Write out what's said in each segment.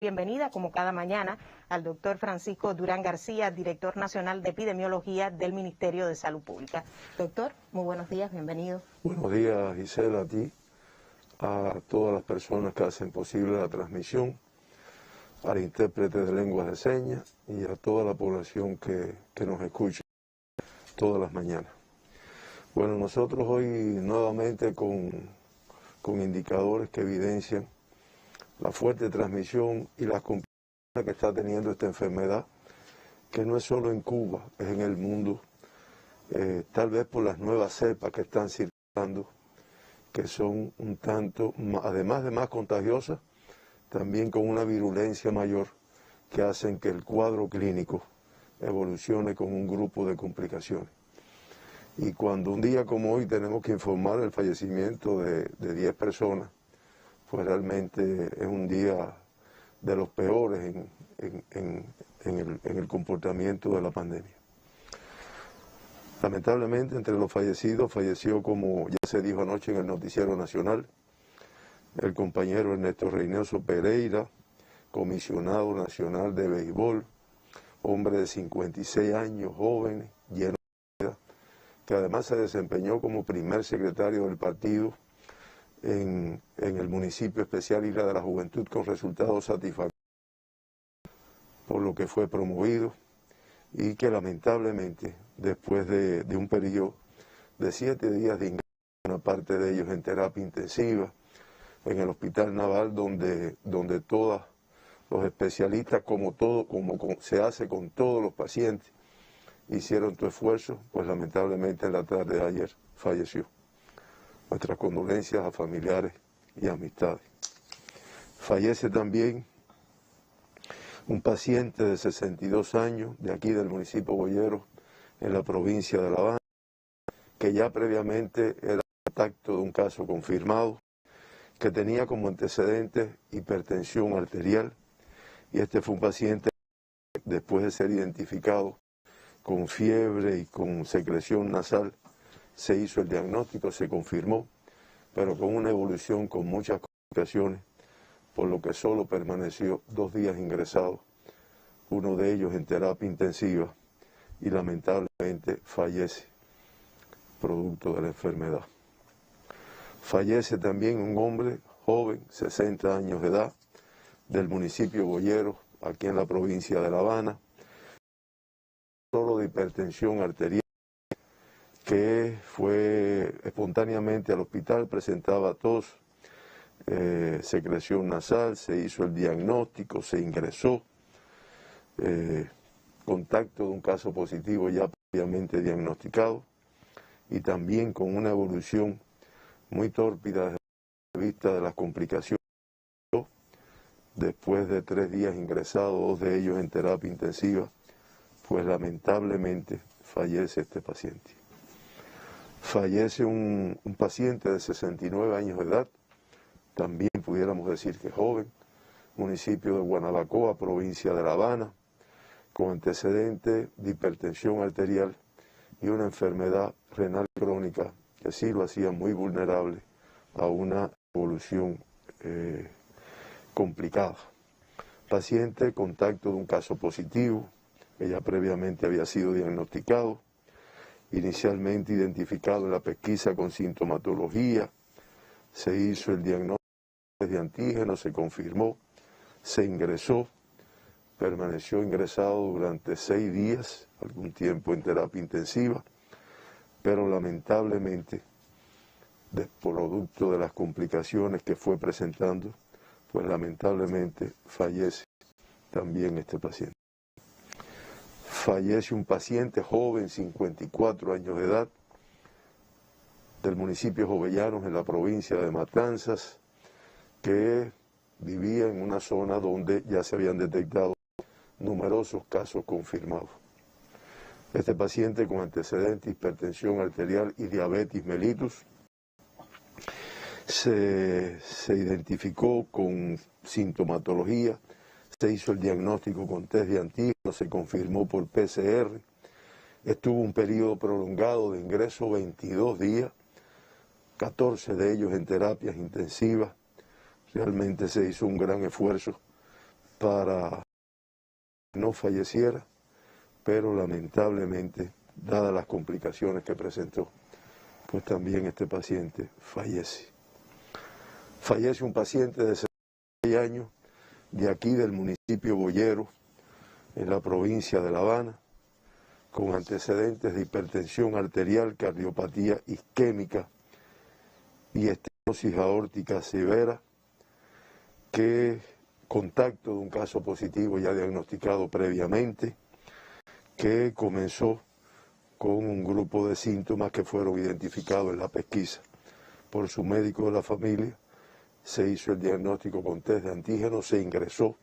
Bienvenida, como cada mañana, al doctor Francisco Durán García, director nacional de epidemiología del Ministerio de Salud Pública. Doctor, muy buenos días, bienvenido. Buenos días, Gisela, a ti, a todas las personas que hacen posible la transmisión, al intérprete de lenguas de señas y a toda la población que nos escucha todas las mañanas. Bueno, nosotros hoy nuevamente con indicadores que evidencian la fuerte transmisión y las complicaciones que está teniendo esta enfermedad, que no es solo en Cuba, es en el mundo, tal vez por las nuevas cepas que están circulando, que son un tanto, además de más contagiosas, también con una virulencia mayor, que hacen que el cuadro clínico evolucione con un grupo de complicaciones. Y cuando un día como hoy tenemos que informar el fallecimiento de 10 personas, pues realmente es un día de los peores en el comportamiento de la pandemia. Lamentablemente, entre los fallecidos, falleció, como ya se dijo anoche en el Noticiero Nacional, el compañero Ernesto Reynoso Pereira, comisionado nacional de béisbol, hombre de 56 años, joven, lleno de vida, que además se desempeñó como primer secretario del partido en el municipio especial Isla de la Juventud con resultados satisfactorios, por lo que fue promovido, y que lamentablemente después de un periodo de 7 días de ingreso, una parte de ellos en terapia intensiva, en el Hospital Naval, donde todos los especialistas, como se hace con todos los pacientes, hicieron tu esfuerzo, pues lamentablemente en la tarde de ayer falleció. Nuestras condolencias a familiares y amistades. Fallece también un paciente de 62 años, de aquí del municipio Boyeros, en la provincia de La Habana, que ya previamente era contacto de un caso confirmado, que tenía como antecedentes hipertensión arterial, y este fue un paciente que, después de ser identificado con fiebre y con secreción nasal, se hizo el diagnóstico, se confirmó, pero con una evolución con muchas complicaciones, por lo que solo permaneció 2 días ingresado, uno de ellos en terapia intensiva, y lamentablemente fallece, producto de la enfermedad. Fallece también un hombre joven, 60 años de edad, del municipio Boyeros, aquí en la provincia de La Habana, solo de hipertensión arterial, que fue espontáneamente al hospital, presentaba tos, secreción nasal, se hizo el diagnóstico, se ingresó, contacto de un caso positivo ya previamente diagnosticado, y también con una evolución muy tórpida desde el punto de vista de las complicaciones. Después de 3 días ingresados, 2 de ellos en terapia intensiva, pues lamentablemente fallece este paciente. Fallece un paciente de 69 años de edad, también pudiéramos decir que joven, municipio de Guanabacoa, provincia de La Habana, con antecedentes de hipertensión arterial y una enfermedad renal crónica que sí lo hacía muy vulnerable a una evolución complicada. Paciente contacto de un caso positivo, que ya previamente había sido diagnosticado, inicialmente identificado en la pesquisa con sintomatología, se hizo el diagnóstico de antígeno, se confirmó, se ingresó, permaneció ingresado durante 6 días, algún tiempo en terapia intensiva, pero lamentablemente, producto de las complicaciones que fue presentando, pues lamentablemente fallece también este paciente. Fallece un paciente joven, 54 años de edad, del municipio Jovellanos, en la provincia de Matanzas, que vivía en una zona donde ya se habían detectado numerosos casos confirmados. Este paciente con antecedentes, hipertensión arterial y diabetes mellitus, se identificó con sintomatología, se hizo el diagnóstico con test de antígeno, se confirmó por PCR, estuvo un periodo prolongado de ingreso, 22 días, 14 de ellos en terapias intensivas. Realmente se hizo un gran esfuerzo para que no falleciera, pero lamentablemente, dadas las complicaciones que presentó, pues también este paciente fallece. Fallece un paciente de 66 años de aquí del municipio Boyero, en la provincia de La Habana, con antecedentes de hipertensión arterial, cardiopatía isquémica y estenosis aórtica severa, que contacto de un caso positivo ya diagnosticado previamente, que comenzó con un grupo de síntomas que fueron identificados en la pesquisa por su médico de la familia. Se hizo el diagnóstico con test de antígenos, se ingresó,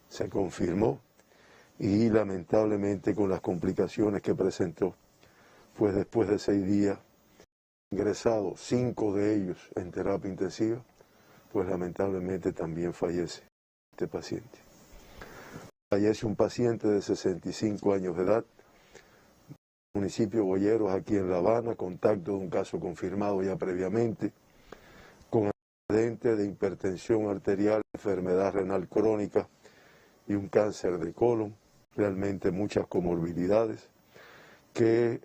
se confirmó y lamentablemente con las complicaciones que presentó, pues después de 6 días ingresados, 5 de ellos en terapia intensiva, pues lamentablemente también fallece este paciente. Fallece un paciente de 65 años de edad, municipio Boyeros, aquí en La Habana, contacto de un caso confirmado ya previamente, con antecedentes de hipertensión arterial, enfermedad renal crónica y un cáncer de colon, realmente muchas comorbilidades, que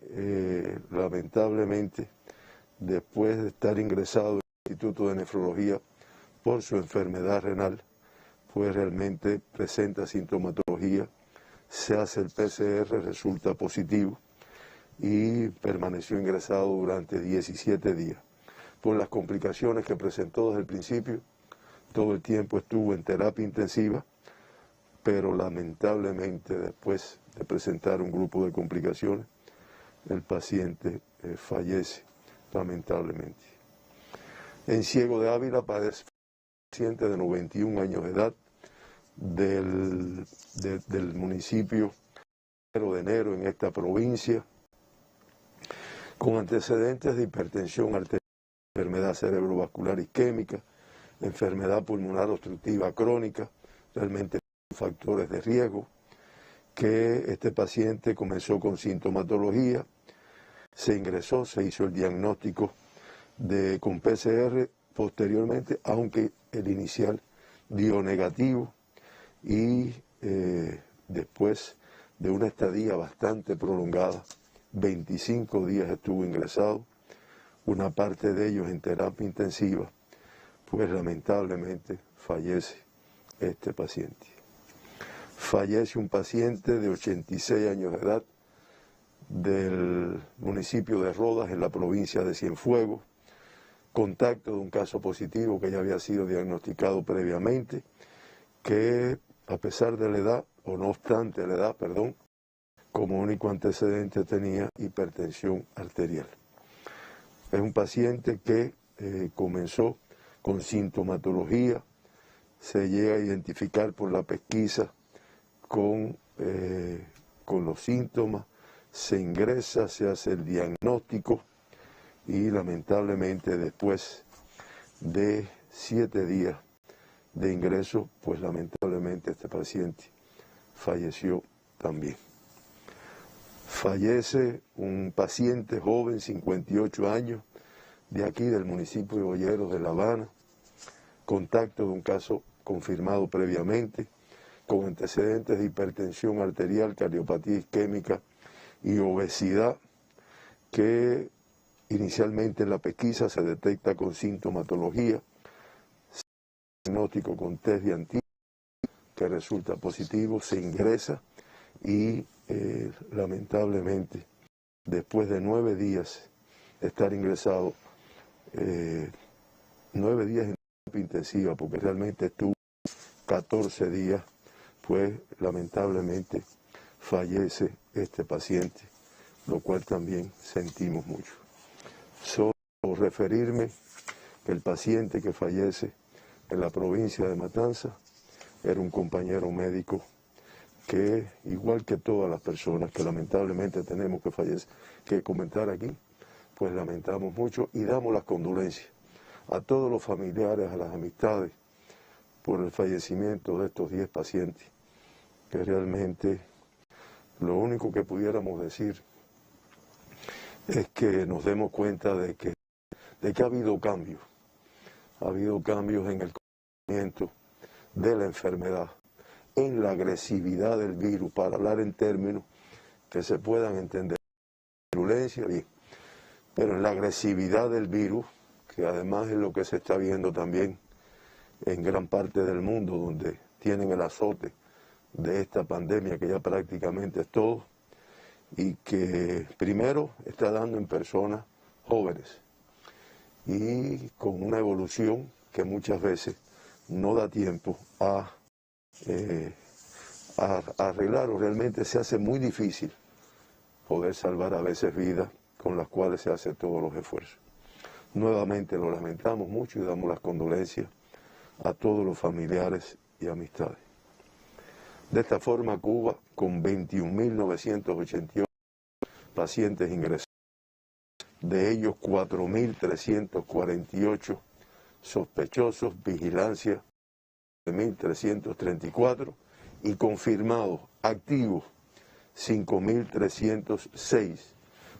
lamentablemente, después de estar ingresado en el Instituto de Nefrología por su enfermedad renal, pues realmente presenta sintomatología, se hace el PCR, resulta positivo y permaneció ingresado durante 17 días. Por las complicaciones que presentó desde el principio, todo el tiempo estuvo en terapia intensiva, pero lamentablemente después de presentar un grupo de complicaciones, el paciente fallece, lamentablemente. En Ciego de Ávila padece un paciente de 91 años de edad del municipio de Enero en esta provincia, con antecedentes de hipertensión arterial, enfermedad cerebrovascular isquémica, enfermedad pulmonar obstructiva crónica, realmente factores de riesgo, que este paciente comenzó con sintomatología, se ingresó, se hizo el diagnóstico con PCR posteriormente, aunque el inicial dio negativo, y después de una estadía bastante prolongada, 25 días estuvo ingresado, una parte de ellos en terapia intensiva, pues lamentablemente fallece este paciente. Fallece un paciente de 86 años de edad del municipio de Rodas, en la provincia de Cienfuegos, contacto de un caso positivo que ya había sido diagnosticado previamente, que a pesar de la edad, o no obstante la edad, perdón, como único antecedente tenía hipertensión arterial. Es un paciente que comenzó con sintomatología, se llega a identificar por la pesquisa con los síntomas, se ingresa, se hace el diagnóstico y lamentablemente después de 7 días de ingreso, pues lamentablemente este paciente falleció también. Fallece un paciente joven, 58 años, de aquí del municipio de Boyeros de La Habana, contacto de un caso confirmado previamente, con antecedentes de hipertensión arterial, cardiopatía isquémica y obesidad, que inicialmente en la pesquisa se detecta con sintomatología, diagnóstico con test de antígenos que resulta positivo, se ingresa y lamentablemente después de 9 días de estar ingresado, 9 días en terapia intensiva, porque realmente estuvo 14 días, pues lamentablemente fallece este paciente, lo cual también sentimos mucho. Solo referirme que el paciente que fallece en la provincia de Matanzas era un compañero médico que, igual que todas las personas que lamentablemente tenemos que fallecer, que comentar aquí, pues lamentamos mucho y damos las condolencias a todos los familiares, a las amistades, por el fallecimiento de estos 10 pacientes, que realmente lo único que pudiéramos decir es que nos demos cuenta de que ha habido cambios en el conocimiento de la enfermedad, en la agresividad del virus, para hablar en términos que se puedan entender. Virulencia, bien, pero en la agresividad del virus, que además es lo que se está viendo también en gran parte del mundo, donde tienen el azote de esta pandemia, que ya prácticamente es todo, y que primero está dando en personas jóvenes, y con una evolución que muchas veces no da tiempo a arreglar, o realmente se hace muy difícil poder salvar a veces vidas con las cuales se hacen todos los esfuerzos. Nuevamente lo lamentamos mucho y damos las condolencias a todos los familiares y amistades. De esta forma, Cuba, con 21.988 pacientes ingresados, de ellos 4.348 sospechosos, vigilancia 1.334 y confirmados activos 5.306.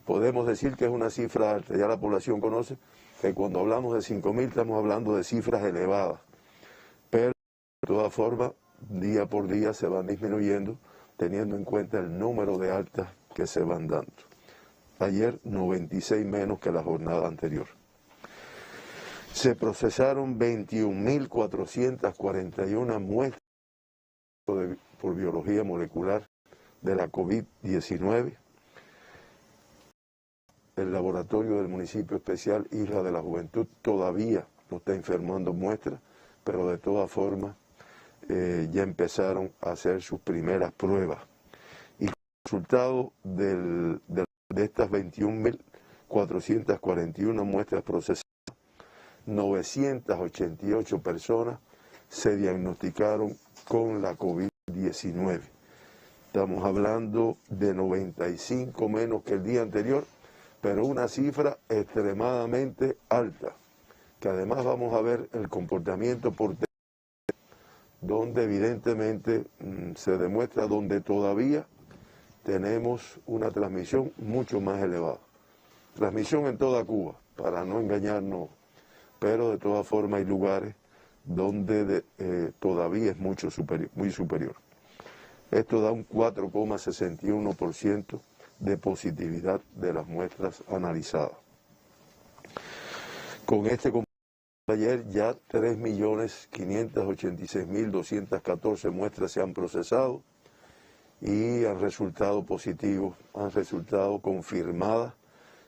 Podemos decir que es una cifra alta. Ya la población conoce que cuando hablamos de 5.000 estamos hablando de cifras elevadas, pero de todas formas día por día se van disminuyendo teniendo en cuenta el número de altas que se van dando. Ayer 96 menos que la jornada anterior. Se procesaron 21.441 muestras por biología molecular de la COVID-19. El laboratorio del municipio especial Isla de la Juventud todavía no está informando muestras, pero de todas formas ya empezaron a hacer sus primeras pruebas. Y el resultado de estas 21.441 muestras procesadas, 988 personas se diagnosticaron con la COVID-19. Estamos hablando de 95 menos que el día anterior, pero una cifra extremadamente alta, que además vamos a ver el comportamiento por donde evidentemente se demuestra donde todavía tenemos una transmisión mucho más elevada. Transmisión en toda Cuba, para no engañarnos, pero de todas formas hay lugares donde todavía es muy superior. Esto da un 4,61% de positividad de las muestras analizadas. Con este ayer ya 3.586.214 muestras se han procesado y han resultado positivos, han resultado confirmadas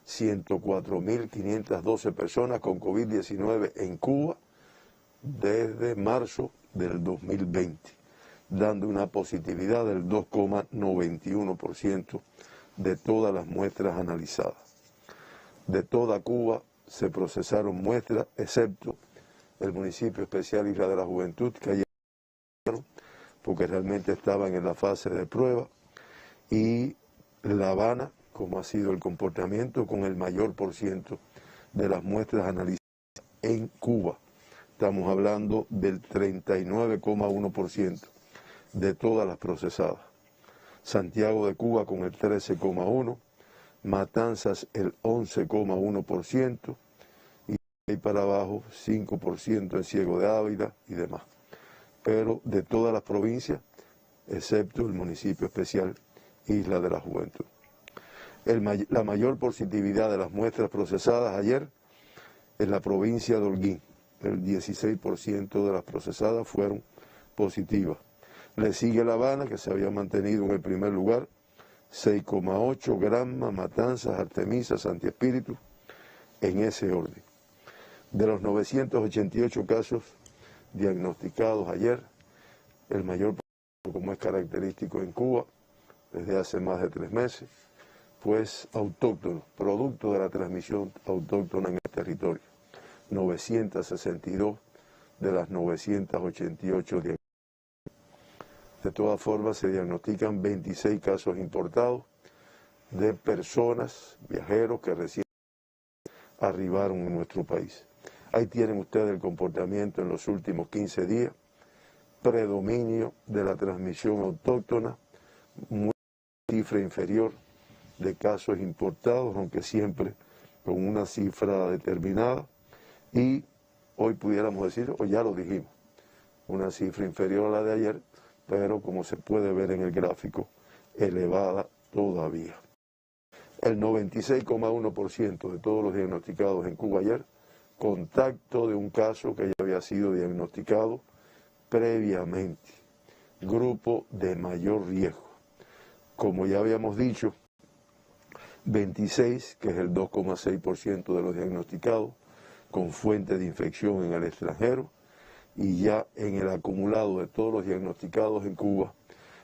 104.512 personas con COVID-19 en Cuba desde marzo del 2020, dando una positividad del 2,91% de todas las muestras analizadas. De toda Cuba se procesaron muestras, excepto el municipio especial Isla de la Juventud, que ayer porque realmente estaban en la fase de prueba, y La Habana, como ha sido el comportamiento, con el mayor porciento de las muestras analizadas en Cuba. Estamos hablando del 39,1% de todas las procesadas. Santiago de Cuba con el 13,1%, Matanzas el 11,1%, y ahí para abajo 5% en Ciego de Ávila y demás. Pero de todas las provincias, excepto el municipio especial Isla de la Juventud. La mayor positividad de las muestras procesadas ayer en la provincia de Holguín. El 16% de las procesadas fueron positivas. Le sigue La Habana, que se había mantenido en el primer lugar, 6,8, Granma, Matanzas, Artemisa, Santi Espíritu, en ese orden. De los 988 casos diagnosticados ayer, el mayor, como es característico en Cuba, desde hace más de 3 meses, pues autóctono, producto de la transmisión autóctona en el territorio. 962 de las 988 diagnósticos. De todas formas, se diagnostican 26 casos importados de personas, viajeros que recién arribaron en nuestro país. Ahí tienen ustedes el comportamiento en los últimos 15 días, predominio de la transmisión autóctona, muy cifra inferior de casos importados, aunque siempre con una cifra determinada, y hoy pudiéramos decir, o ya lo dijimos, una cifra inferior a la de ayer, pero como se puede ver en el gráfico, elevada todavía. El 96,1% de todos los diagnosticados en Cuba ayer, contacto de un caso que ya había sido diagnosticado previamente, grupo de mayor riesgo. Como ya habíamos dicho, 26, que es el 2,6% de los diagnosticados, con fuente de infección en el extranjero, y ya en el acumulado de todos los diagnosticados en Cuba,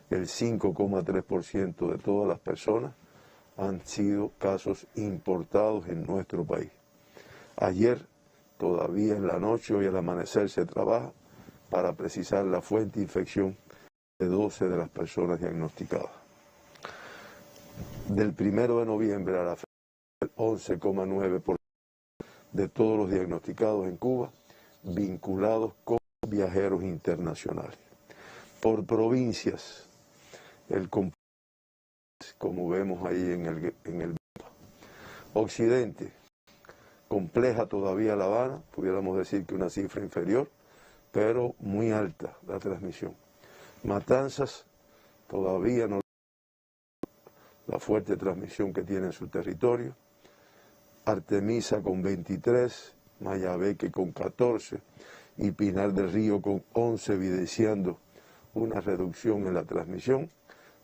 el 5,3% de todas las personas han sido casos importados en nuestro país. Ayer, todavía en la noche, hoy al amanecer se trabaja para precisar la fuente de infección de 12 de las personas diagnosticadas. Del 1 de noviembre a la fecha, el 11,9% de todos los diagnosticados en Cuba vinculados con viajeros internacionales. Por provincias, el como vemos ahí en el mapa. Occidente, compleja todavía La Habana, pudiéramos decir que una cifra inferior, pero muy alta la transmisión. Matanzas, todavía no la fuerte transmisión que tiene en su territorio. Artemisa con 23, Mayabeque con 14 y Pinar del Río con 11, evidenciando una reducción en la transmisión,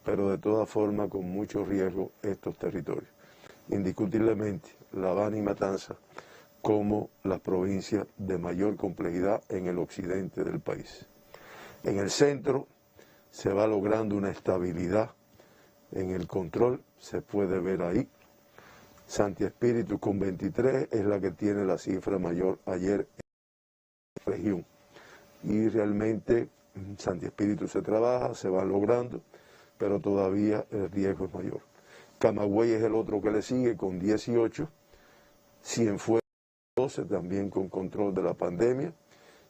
pero de todas formas con mucho riesgo estos territorios. Indiscutiblemente, La Habana y Matanzas como las provincias de mayor complejidad en el occidente del país. En el centro se va logrando una estabilidad en el control, se puede ver ahí. Santi Espíritu con 23 es la que tiene la cifra mayor ayer en la región. Y realmente Santi Espíritu se trabaja, se va logrando, pero todavía el riesgo es mayor. Camagüey es el otro que le sigue con 18, Cienfuegos 12 también con control de la pandemia,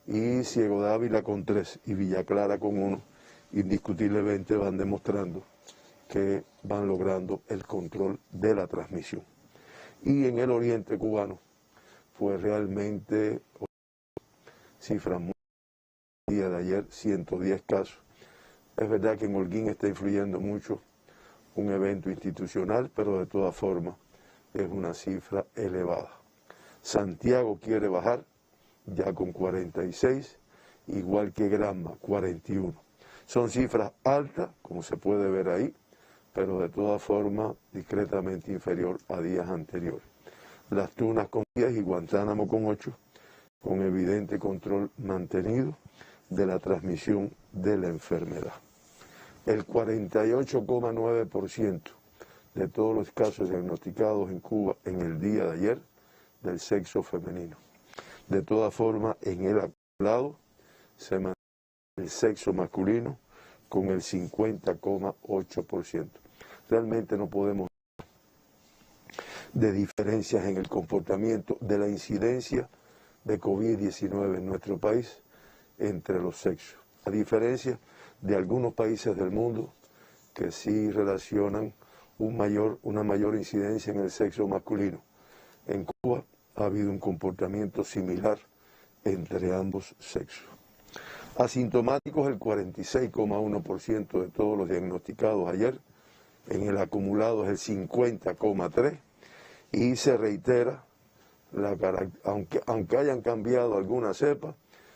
y Ciego de Ávila con 3 y Villa Clara con 1. Indiscutiblemente van demostrando que van logrando el control de la transmisión. Y en el oriente cubano, pues realmente cifras muy el día de ayer, 110 casos. Es verdad que en Holguín está influyendo mucho un evento institucional, pero de todas formas es una cifra elevada. Santiago quiere bajar ya con 46, igual que Granma, 41. Son cifras altas, como se puede ver ahí, pero de todas formas discretamente inferior a días anteriores. Las Tunas con 10 y Guantánamo con 8, con evidente control mantenido de la transmisión de la enfermedad. El 48,9% de todos los casos diagnosticados en Cuba en el día de ayer del sexo femenino. De todas formas, en el acumulado se mantiene el sexo masculino con el 50,8%. Realmente no podemos de diferencias en el comportamiento de la incidencia de COVID-19 en nuestro país entre los sexos, a diferencia de algunos países del mundo que sí relacionan una mayor incidencia en el sexo masculino. En Cuba ha habido un comportamiento similar entre ambos sexos. Asintomáticos el 46,1% de todos los diagnosticados ayer, en el acumulado es el 50,3%, y se reitera, aunque hayan cambiado algunas cepas,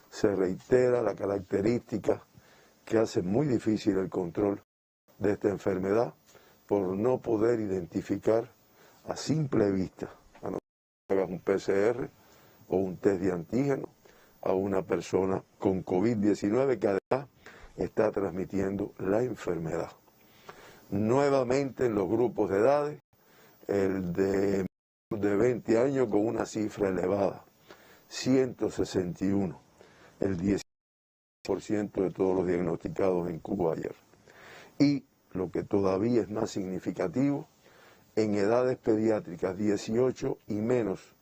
se reitera la característica que hace muy difícil el control de esta enfermedad por no poder identificar a simple vista, a no ser que hagas un PCR o un test de antígeno a una persona con COVID-19 que además está transmitiendo la enfermedad. Nuevamente en los grupos de edades, el de 20 años con una cifra elevada, 161, el 10% de todos los diagnosticados en Cuba ayer. Y lo que todavía es más significativo, en edades pediátricas 18 y menos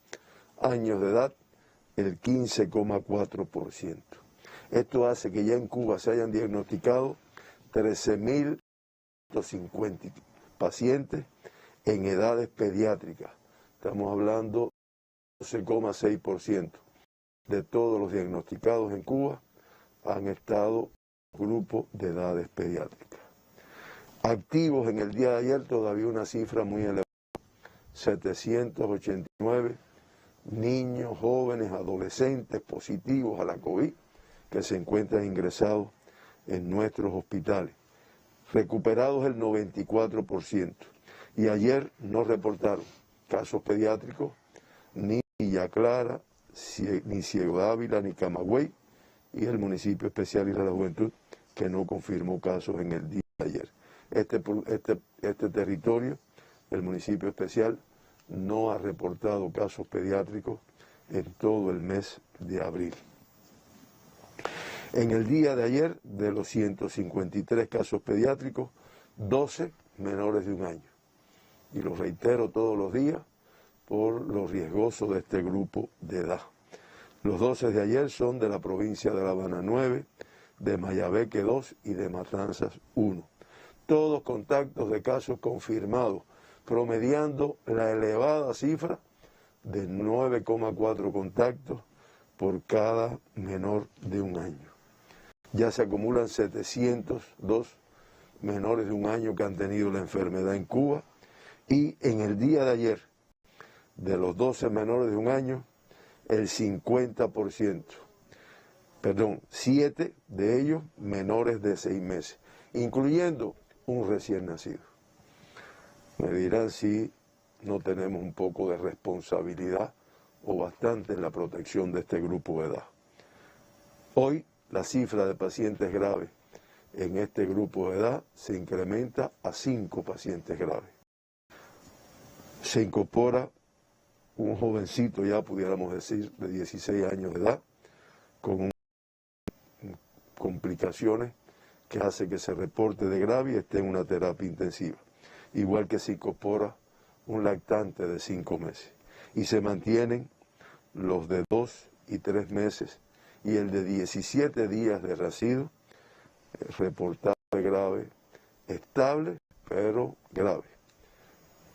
años de edad, el 15,4%. Esto hace que ya en Cuba se hayan diagnosticado 13.150 pacientes en edades pediátricas. Estamos hablando de 12,6% de todos los diagnosticados en Cuba han estado grupos de edades pediátricas. Activos en el día de ayer todavía una cifra muy elevada, 789 niños, jóvenes, adolescentes positivos a la COVID que se encuentran ingresados en nuestros hospitales. Recuperados el 94%. Y ayer no reportaron casos pediátricos ni Villa Clara, ni Ciego de Ávila, ni Camagüey, y el municipio especial Isla de la Juventud, que no confirmó casos en el día de ayer. Este territorio, el municipio especial, no ha reportado casos pediátricos en todo el mes de abril. En el día de ayer, de los 153 casos pediátricos, 12 menores de 1 año. Y lo reitero todos los días por lo riesgoso de este grupo de edad. Los 12 de ayer son de la provincia de La Habana 9, de Mayabeque 2 y de Matanzas 1. Todos contactos de casos confirmados, promediando la elevada cifra de 9,4 contactos por cada menor de 1 año. Ya se acumulan 702 menores de 1 año que han tenido la enfermedad en Cuba, y en el día de ayer, de los 12 menores de 1 año, el 50%, 7 de ellos menores de 6 meses, incluyendo un recién nacido. Me dirán si no tenemos un poco de responsabilidad o bastante en la protección de este grupo de edad. Hoy la cifra de pacientes graves en este grupo de edad se incrementa a 5 pacientes graves. Se incorpora un jovencito, ya pudiéramos decir, de 16 años de edad, con complicaciones que hace que se reporte de grave y esté en una terapia intensiva. Igual que se incorpora un lactante de 5 meses. Y se mantienen los de 2 y 3 meses y el de 17 días de nacido, reportado de grave, estable, pero grave.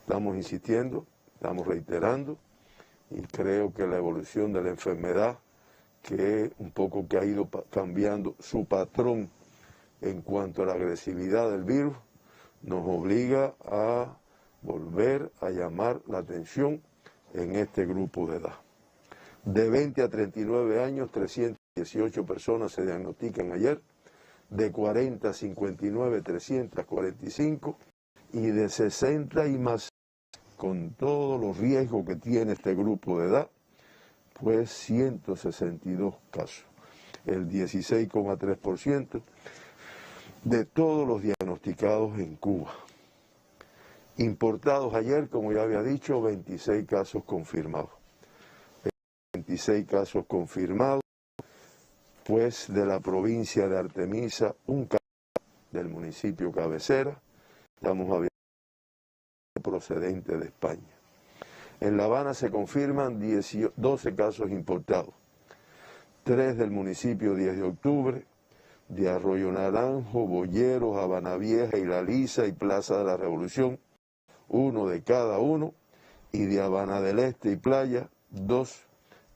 Estamos insistiendo, estamos reiterando, y creo que la evolución de la enfermedad, que un poco que ha ido cambiando su patrón en cuanto a la agresividad del virus, nos obliga a volver a llamar la atención en este grupo de edad. De 20 a 39 años, 318 personas se diagnostican ayer, de 40 a 59, 345, y de 60 y más, con todos los riesgos que tiene este grupo de edad, pues 162 casos, el 16,3% de todos los diagnosticados en Cuba. Importados ayer, como ya había dicho, 26 casos confirmados. 26 casos confirmados, pues de la provincia de Artemisa, un caso del municipio cabecera, estamos hablando procedente de España. En La Habana se confirman 12 casos importados, 3 del municipio 10 de octubre, de Arroyo Naranjo, Boyeros, Habana Vieja, Isla Lisa y Plaza de la Revolución, 1 de cada uno, y de Habana del Este y Playa, 2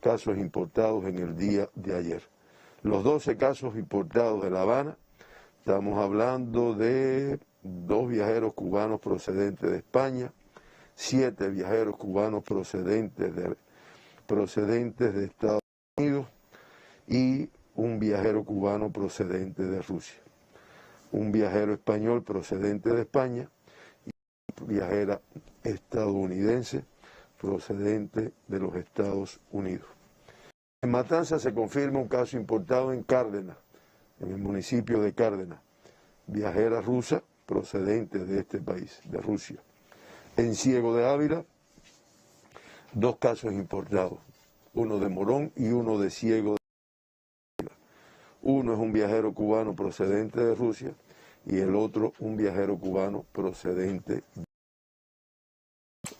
casos importados en el día de ayer. Los 12 casos importados de La Habana, estamos hablando de 2 viajeros cubanos procedentes de España, 7 viajeros cubanos procedentes de Estados Unidos y un viajero cubano procedente de Rusia, un viajero español procedente de España y una viajera estadounidense procedente de los Estados Unidos. En Matanzas se confirma un caso importado en Cárdenas, en el municipio de Cárdenas, viajera rusa procedente de este país, de Rusia. En Ciego de Ávila, 2 casos importados, uno de Morón y uno de Ciego de Ávila. Uno es un viajero cubano procedente de Rusia y el otro un viajero cubano procedente de...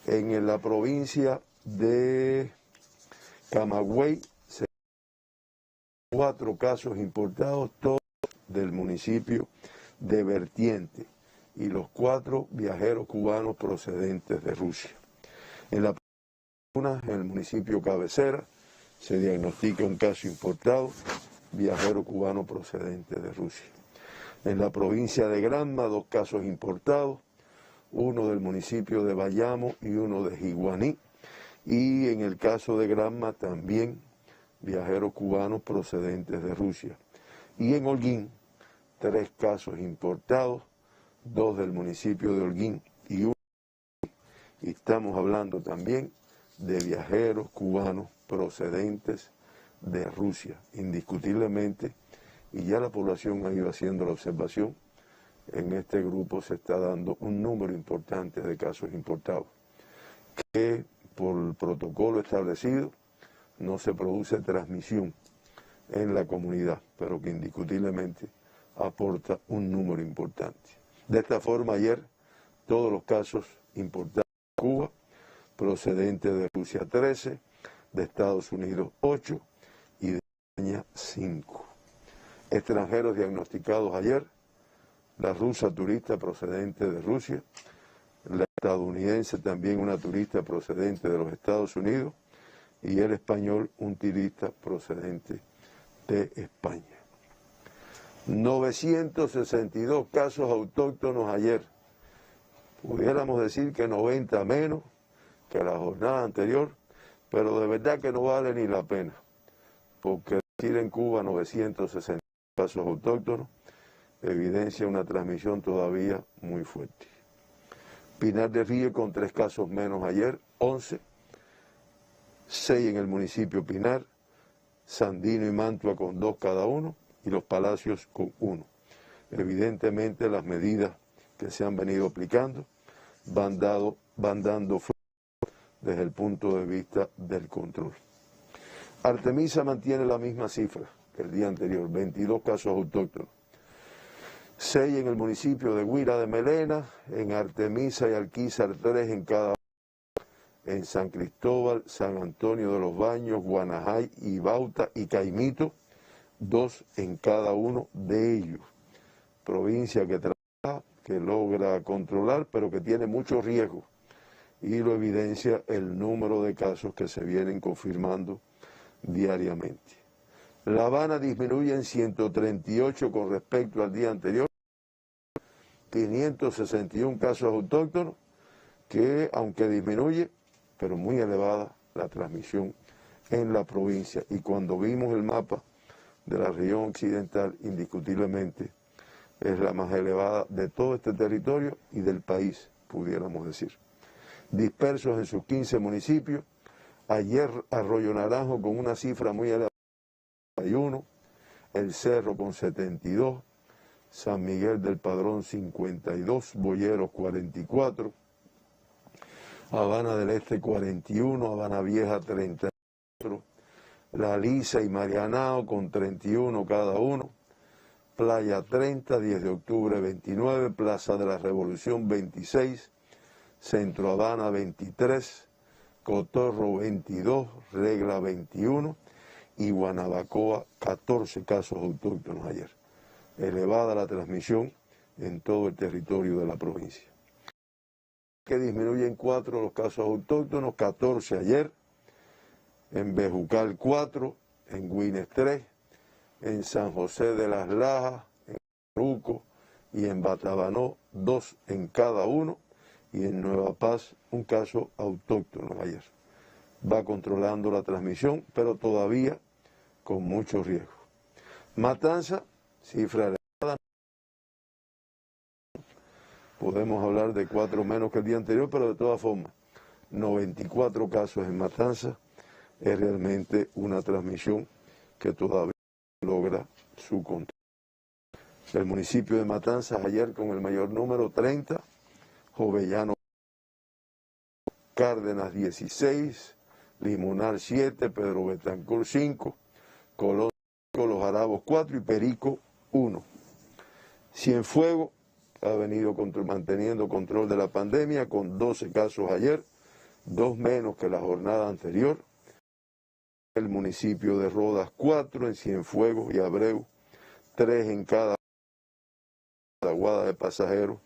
En la provincia de Camagüey, 4 casos importados, todos del municipio de Vertiente, y los 4 viajeros cubanos procedentes de Rusia. En la en el municipio cabecera se diagnostica un caso importado, viajero cubano procedente de Rusia. En la provincia de Granma, 2 casos importados, uno del municipio de Bayamo y uno de Jiguaní. Y en el caso de Granma también viajeros cubanos procedentes de Rusia. Y en Holguín, 3 casos importados, 2 del municipio de Holguín y uno. Y estamos hablando también de viajeros cubanos procedentes de Rusia, indiscutiblemente, y ya la población ha ido haciendo la observación, en este grupo se está dando un número importante de casos importados, que por el protocolo establecido no se produce transmisión en la comunidad, pero que indiscutiblemente aporta un número importante. De esta forma, ayer todos los casos importados de Cuba, procedentes de Rusia 13, de Estados Unidos 8 y de España 5. Extranjeros diagnosticados ayer, la rusa turista procedente de Rusia, la estadounidense también una turista procedente de los Estados Unidos y el español un turista procedente de España. 962 casos autóctonos ayer, pudiéramos decir que 90 menos que la jornada anterior, pero de verdad que no vale ni la pena, porque decir en Cuba 960 casos autóctonos evidencia una transmisión todavía muy fuerte. Pinar del Río con 3 casos menos ayer, 11, 6 en el municipio Pinar, Sandino y Mantua con 2 cada uno y Los Palacios con 1. Evidentemente las medidas que se han venido aplicando van dando fruto desde el punto de vista del control. Artemisa mantiene la misma cifra que el día anterior, 22 casos autóctonos. 6 en el municipio de Guira de Melena, en Artemisa y Alquizar 3 en cada uno, en San Cristóbal, San Antonio de los Baños, Guanajay y Bauta y Caimito, 2 en cada uno de ellos. Provincia que trabaja, que logra controlar, pero que tiene mucho riesgo. Y lo evidencia el número de casos que se vienen confirmando diariamente. La Habana disminuye en 138 con respecto al día anterior, 561 casos autóctonos, que aunque disminuye, pero muy elevada la transmisión en la provincia. Y cuando vimos el mapa de la región occidental, indiscutiblemente es la más elevada de todo este territorio y del país, pudiéramos decir. Dispersos en sus 15 municipios, ayer Arroyo Naranjo con una cifra muy elevada, 51, El Cerro con 72, San Miguel del Padrón 52, Boyeros 44, Habana del Este 41, Habana Vieja 34, La Lisa y Marianao con 31 cada uno, Playa 30, 10 de octubre 29, Plaza de la Revolución 26, Centro Habana 23, Cotorro 22, Regla 21 y Guanabacoa 14 casos autóctonos ayer. Elevada la transmisión en todo el territorio de la provincia. Que disminuyen 4 los casos autóctonos, 14 ayer, en Bejucal 4, en Güines 3, en San José de las Lajas, en Ruco y en Batabanó 2 en cada uno, y en Nueva Paz un caso autóctono ayer. Va controlando la transmisión, pero todavía con mucho riesgo. Matanza, cifra elevada. Podemos hablar de 4 menos que el día anterior, pero de todas formas, 94 casos en Matanza es realmente una transmisión que todavía logra su control. El municipio de Matanzas ayer con el mayor número, 30, Jovellano, Cárdenas 16, Limonar 7, Pedro Betancur 5, Colón 5, Los Arabos 4 y Perico 1. Cienfuegos ha venido manteniendo control de la pandemia con 12 casos ayer, 2 menos que la jornada anterior. El municipio de Rodas 4, en Cienfuegos y Abreu 3 en cada Aguada de Pasajeros.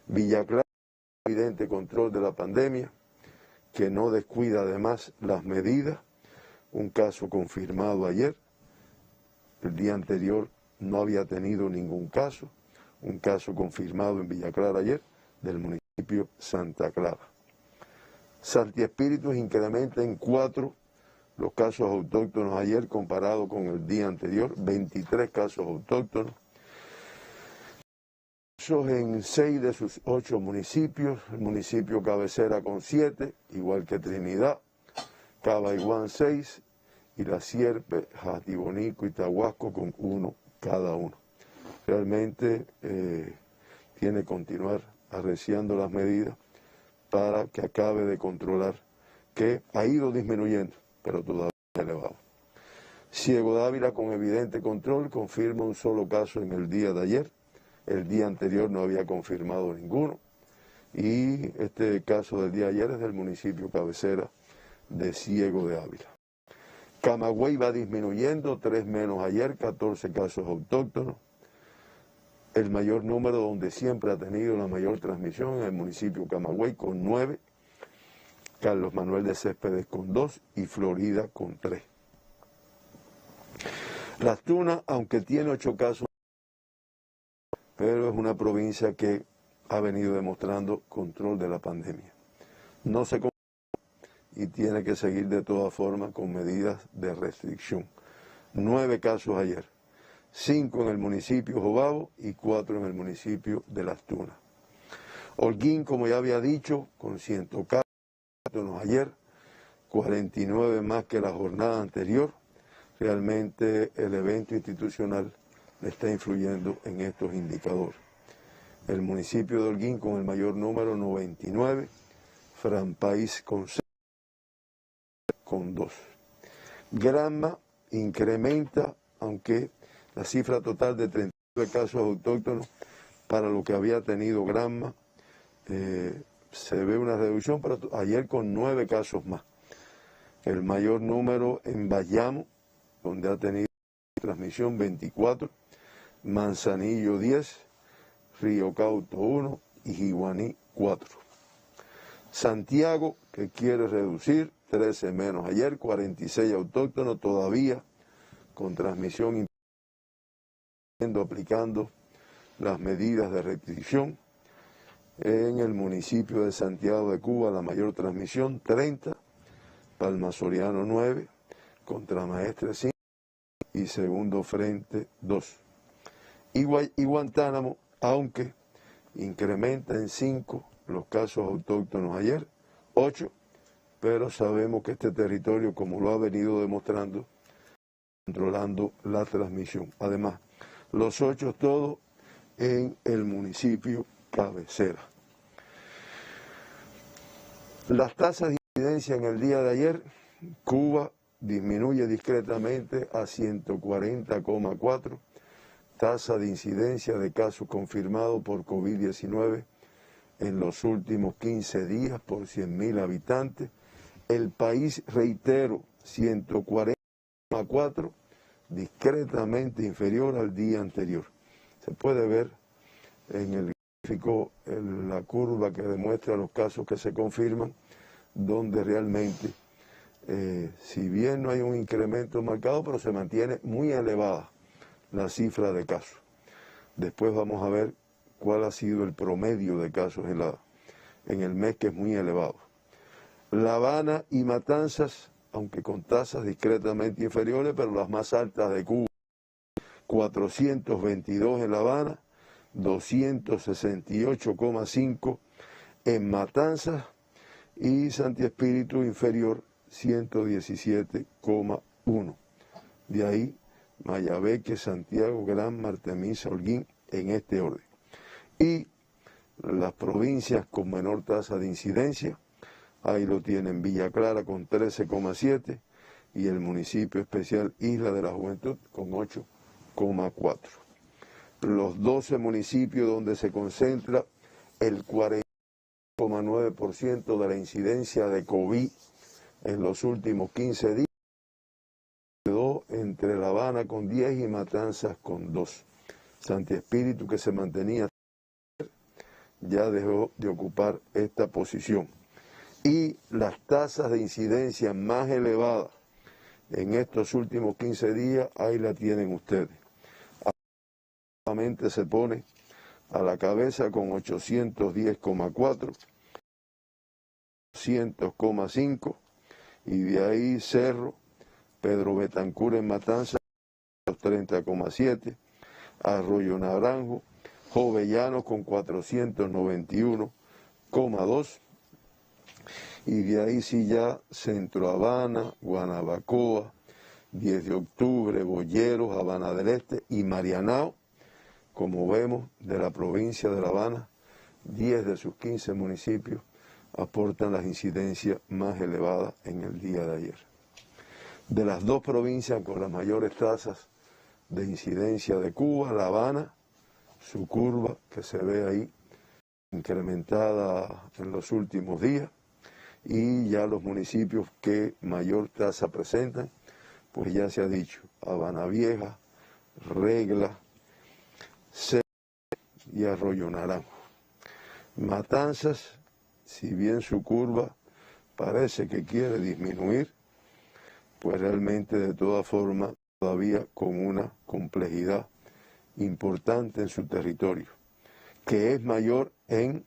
Villa Clara, evidente control de la pandemia, que no descuida además las medidas. Un caso confirmado ayer, el día anterior no había tenido ningún caso, un caso confirmado en Villa Clara ayer, del municipio Santa Clara. Santi Espíritu incrementa en 4 los casos autóctonos ayer comparado con el día anterior, 23 casos autóctonos. En 6 de sus 8 municipios, el municipio cabecera con 7, igual que Trinidad, Cabaiguán 6 y La Sierpe, Jatibonico y Tahuasco con 1 cada uno. Realmente tiene que continuar arreciando las medidas para que acabe de controlar, que ha ido disminuyendo, pero todavía es elevado. Ciego Dávila, con evidente control, confirma un solo caso en el día de ayer. El día anterior no había confirmado ninguno. Y este caso del día de ayer es del municipio cabecera de Ciego de Ávila. Camagüey va disminuyendo, 3 menos ayer, 14 casos autóctonos. El mayor número donde siempre ha tenido la mayor transmisión en el municipio Camagüey con 9, Carlos Manuel de Céspedes con 2 y Florida con 3. Las Tunas, aunque tiene 8 casos, pero es una provincia que ha venido demostrando control de la pandemia. No se controla y tiene que seguir de todas formas con medidas de restricción. 9 casos ayer, 5 en el municipio Jobabo y 4 en el municipio de Las Tunas. Holguín, como ya había dicho, con 100 casos ayer, 49 más que la jornada anterior. Realmente el evento institucional le está influyendo en estos indicadores. El municipio de Holguín con el mayor número, 99, Franpaís con 6, con 2. Granma incrementa, aunque la cifra total de 39 casos autóctonos para lo que había tenido Granma, se ve una reducción, pero ayer con 9 casos más. El mayor número en Bayamo, donde ha tenido transmisión 24, Manzanillo 10, Río Cauto 1 y Jiguaní 4. Santiago, que quiere reducir, 13 menos ayer, 46 autóctonos todavía con transmisión, aplicando las medidas de restricción. En el municipio de Santiago de Cuba, la mayor transmisión, 30, Palma Soriano 9, Contramaestre 5 y Segundo Frente 2. Y Guantánamo, aunque incrementa en 5 los casos autóctonos ayer, 8, pero sabemos que este territorio, como lo ha venido demostrando, controlando la transmisión. Además, los 8 todos en el municipio cabecera. Las tasas de incidencia en el día de ayer, Cuba disminuye discretamente a 140,4, tasa de incidencia de casos confirmados por COVID-19 en los últimos 15 días por 100.000 habitantes. El país, reitero, 140,4, discretamente inferior al día anterior. Se puede ver en el gráfico la curva que demuestra los casos que se confirman, donde realmente, si bien no hay un incremento marcado, pero se mantiene muy elevada la cifra de casos. Después vamos a ver cuál ha sido el promedio de casos en el mes, que es muy elevado. La Habana y Matanzas, aunque con tasas discretamente inferiores, pero las más altas de Cuba, 422 en La Habana, 268,5 en Matanzas, y Santi Espíritu inferior, 117,1. De ahí Mayabeque, Santiago, Granma, Artemisa, Holguín, en este orden. Y las provincias con menor tasa de incidencia, ahí lo tienen Villa Clara con 13,7 y el municipio especial Isla de la Juventud con 8,4. Los 12 municipios donde se concentra el 40,9% de la incidencia de COVID en los últimos 15 días, quedó entre La Habana con 10 y Matanzas con 2. Santi Espíritu, que se mantenía, ya dejó de ocupar esta posición. Y las tasas de incidencia más elevadas en estos últimos 15 días, ahí la tienen ustedes. nuevamente se pone a la cabeza con 810,4, 200,5, y de ahí Cerro, Pedro Betancur en Matanzas, 30,7, Arroyo Naranjo, Jovellanos con 491,2, y de ahí sí ya Centro Habana, Guanabacoa, 10 de octubre, Boyeros, Habana del Este y Marianao, como vemos, de la provincia de La Habana, 10 de sus 15 municipios aportan las incidencias más elevadas en el día de ayer. De las dos provincias con las mayores tasas de incidencia de Cuba, La Habana, su curva que se ve ahí incrementada en los últimos días, y ya los municipios que mayor tasa presentan, pues ya se ha dicho, Habana Vieja, Regla, C y Arroyo Naranjo. Matanzas, si bien su curva parece que quiere disminuir, pues realmente de todas formas todavía con una complejidad importante en su territorio, que es mayor en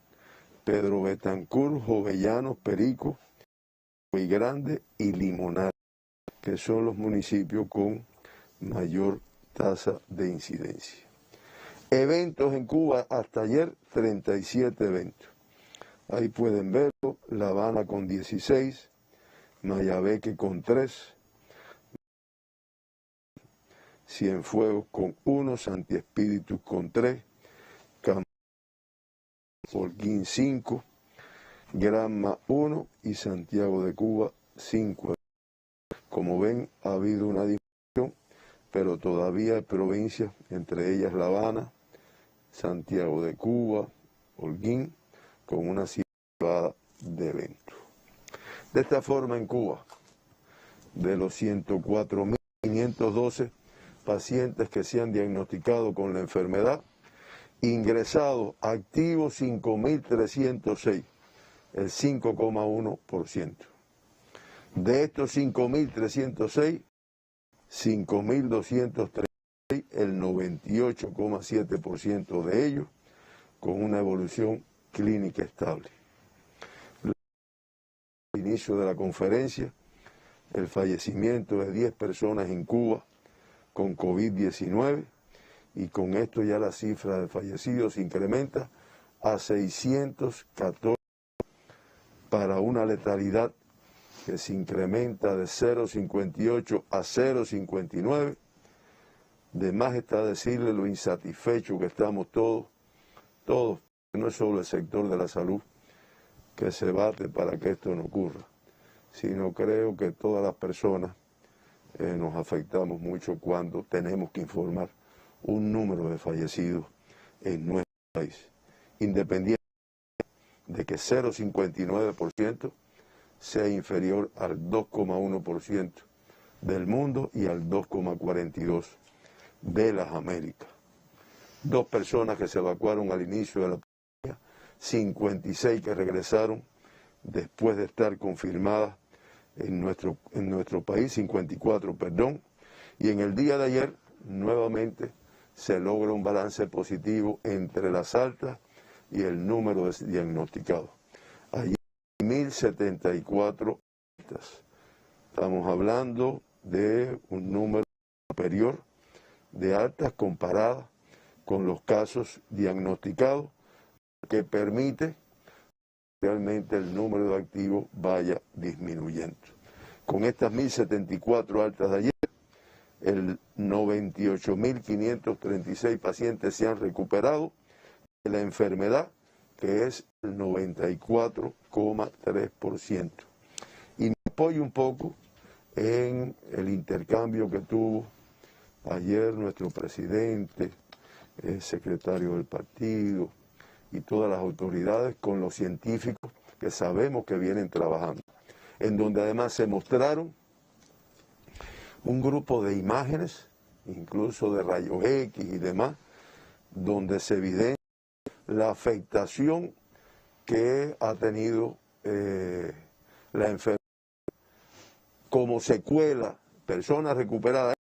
Pedro Betancur, Jovellanos, Perico, Muy Grande y Limonar, que son los municipios con mayor tasa de incidencia. Eventos en Cuba hasta ayer, 37 eventos. Ahí pueden verlo, La Habana con 16, Mayabeque con 3, Cienfuegos con 1, Santi Espíritu con 3, Holguín 5, Granma 1 y Santiago de Cuba 5. Como ven, ha habido una disminución, pero todavía hay provincias, entre ellas La Habana, Santiago de Cuba, Holguín, con una cifra elevada de eventos. De esta forma, en Cuba, de los 104.512 pacientes que se han diagnosticado con la enfermedad, ingresados activos 5.306, el 5,1%. De estos 5.306, 5.236, el 98,7% de ellos, con una evolución clínica estable. Al inicio de la conferencia, el fallecimiento de 10 personas en Cuba con COVID-19, y con esto ya la cifra de fallecidos se incrementa a 614, para una letalidad que se incrementa de 0,58 a 0,59. De más está decirle lo insatisfechos que estamos todos, no es solo el sector de la salud que se bate para que esto no ocurra, sino creo que todas las personas nos afectamos mucho cuando tenemos que informar un número de fallecidos en nuestro país, independientemente de que 0,59% sea inferior al 2,1% del mundo y al 2,42% de las Américas. 2 personas que se evacuaron al inicio de la pandemia, 56 que regresaron después de estar confirmadas en nuestro país, 54, perdón, y en el día de ayer nuevamente se logra un balance positivo entre las altas y el número de diagnosticados. Ayer 1.074 altas. Estamos hablando de un número superior de altas comparadas con los casos diagnosticados, que permite realmente el número de activos vaya disminuyendo. Con estas 1.074 altas de ayer, el 98.536 pacientes se han recuperado de la enfermedad, que es el 94,3%. Y me apoyo un poco en el intercambio que tuvo ayer nuestro presidente, el secretario del partido y todas las autoridades con los científicos que sabemos que vienen trabajando, en donde además se mostraron un grupo de imágenes, incluso de rayos X y demás, donde se evidencia la afectación que ha tenido la enfermedad como secuela, personas recuperadas,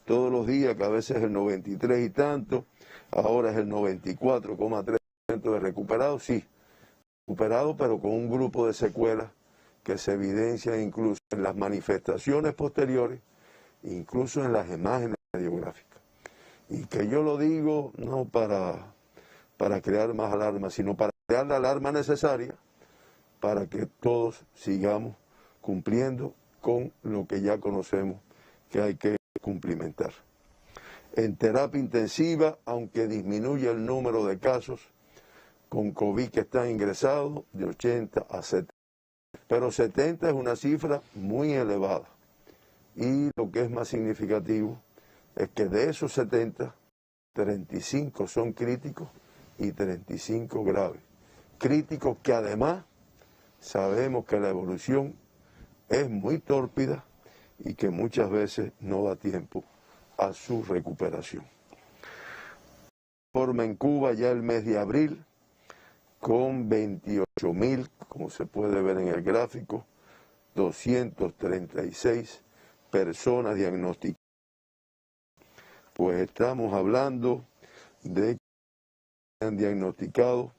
todos los días, que a veces es el 93 y tanto, ahora es el 94,3% de recuperados, sí, recuperados, pero con un grupo de secuelas que se evidencian incluso en las manifestaciones posteriores, incluso en las imágenes radiográficas. Y que yo lo digo no para crear más alarma, sino para crear la alarma necesaria para que todos sigamos cumpliendo con lo que ya conocemos que hay que cumplimentar. En terapia intensiva, aunque disminuye el número de casos con COVID que están ingresados de 80 a 70, pero 70 es una cifra muy elevada. Y lo que es más significativo es que de esos 70, 35 son críticos y 35 graves. Críticos que además sabemos que la evolución es muy tórpida y que muchas veces no da tiempo a su recuperación. Forma en Cuba ya el mes de abril con 28.000, como se puede ver en el gráfico, 236 personas diagnosticadas. Pues estamos hablando de que han diagnosticado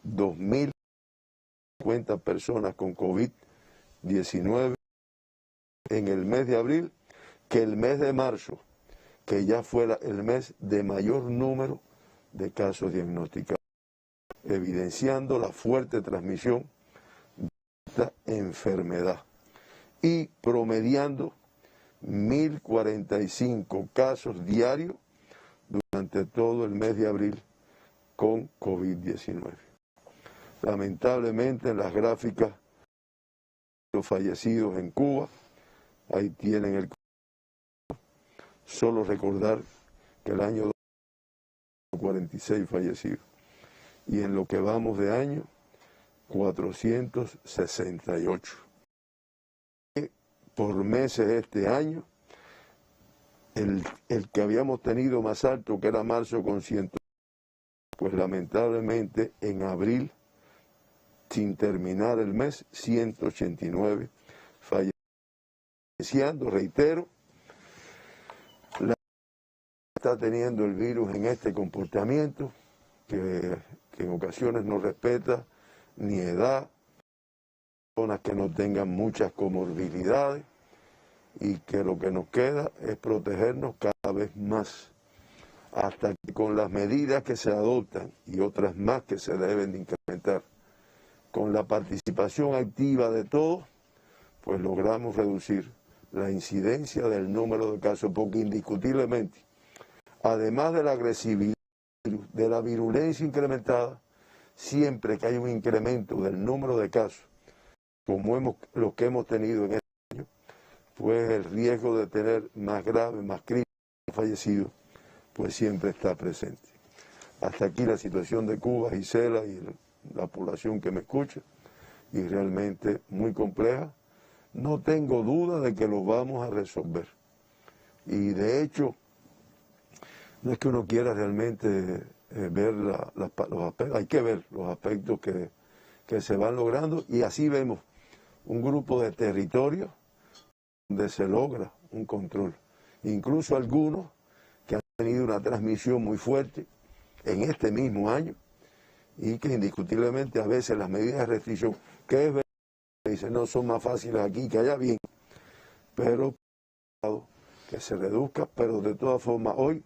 2.050 personas con COVID-19 en el mes de abril, que el mes de marzo, que ya fuera el mes de mayor número de casos diagnosticados, evidenciando la fuerte transmisión de esta enfermedad y promediando 1.045 casos diarios durante todo el mes de abril con COVID-19. Lamentablemente en las gráficas los fallecidos en Cuba, ahí tienen el... Solo recordar que el año 46 fallecidos y en lo que vamos de año 468. Por meses este año, el que habíamos tenido más alto, que era marzo con 100, pues lamentablemente en abril, sin terminar el mes, 189 fallecidos. Reitero, está teniendo el virus en este comportamiento que en ocasiones no respeta ni edad, personas que no tengan muchas comorbilidades y que lo que nos queda es protegernos cada vez más hasta que con las medidas que se adoptan y otras más que se deben de incrementar, con la participación activa de todos, pues logramos reducir la incidencia del número de casos, porque indiscutiblemente, además de la agresividad, de la virulencia incrementada, siempre que hay un incremento del número de casos, como los que hemos tenido en este año, pues el riesgo de tener más graves, más críticos, fallecidos, pues siempre está presente. Hasta aquí la situación de Cuba, Gisela, y la población que me escucha, y realmente muy compleja. No tengo duda de que lo vamos a resolver. Y de hecho, no es que uno quiera realmente ver los aspectos, hay que ver los aspectos que se van logrando, y así vemos un grupo de territorios donde se logra un control. Incluso algunos que han tenido una transmisión muy fuerte en este mismo año y que indiscutiblemente a veces las medidas de restricción, que es verdad, dicen, no son más fáciles aquí que allá, bien, pero que se reduzca, pero de todas formas hoy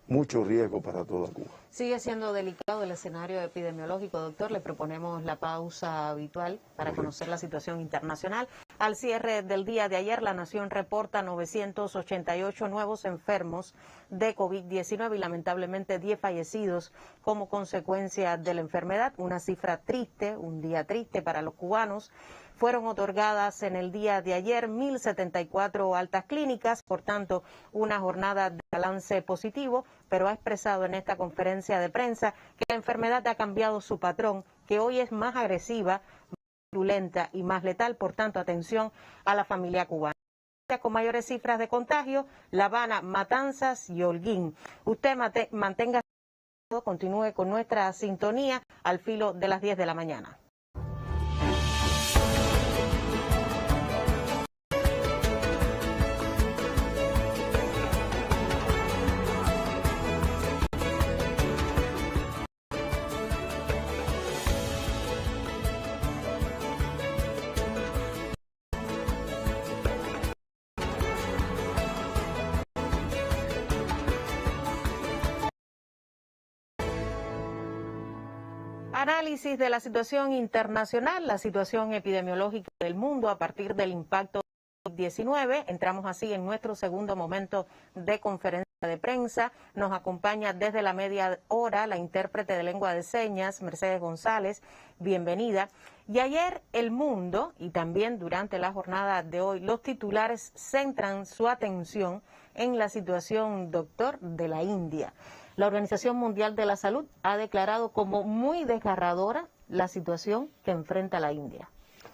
mucho riesgo para toda Cuba. Sigue siendo delicado el escenario epidemiológico, doctor. Le proponemos la pausa habitual para conocer la situación internacional. Al cierre del día de ayer, la nación reporta 988 nuevos enfermos de COVID-19 y lamentablemente 10 fallecidos como consecuencia de la enfermedad. Una cifra triste, un día triste para los cubanos. Fueron otorgadas en el día de ayer 1.074 altas clínicas, por tanto, una jornada de balance positivo, pero ha expresado en esta conferencia de prensa que la enfermedad ha cambiado su patrón, que hoy es más agresiva, más virulenta y más letal, por tanto, atención a la familia cubana. Con mayores cifras de contagio, La Habana, Matanzas y Holguín. Usted mantenga, continúe con nuestra sintonía al filo de las 10 de la mañana. análisis de la situación internacional, la situación epidemiológica del mundo a partir del impacto de COVID-19. Entramos así en nuestro segundo momento de conferencia de prensa. Nos acompaña desde la media hora la intérprete de lengua de señas, Mercedes González. Bienvenida. Y ayer el mundo, y también durante la jornada de hoy, los titulares centran su atención en la situación, doctor, de la India. La Organización Mundial de la Salud ha declarado como muy desgarradora la situación que enfrenta la India.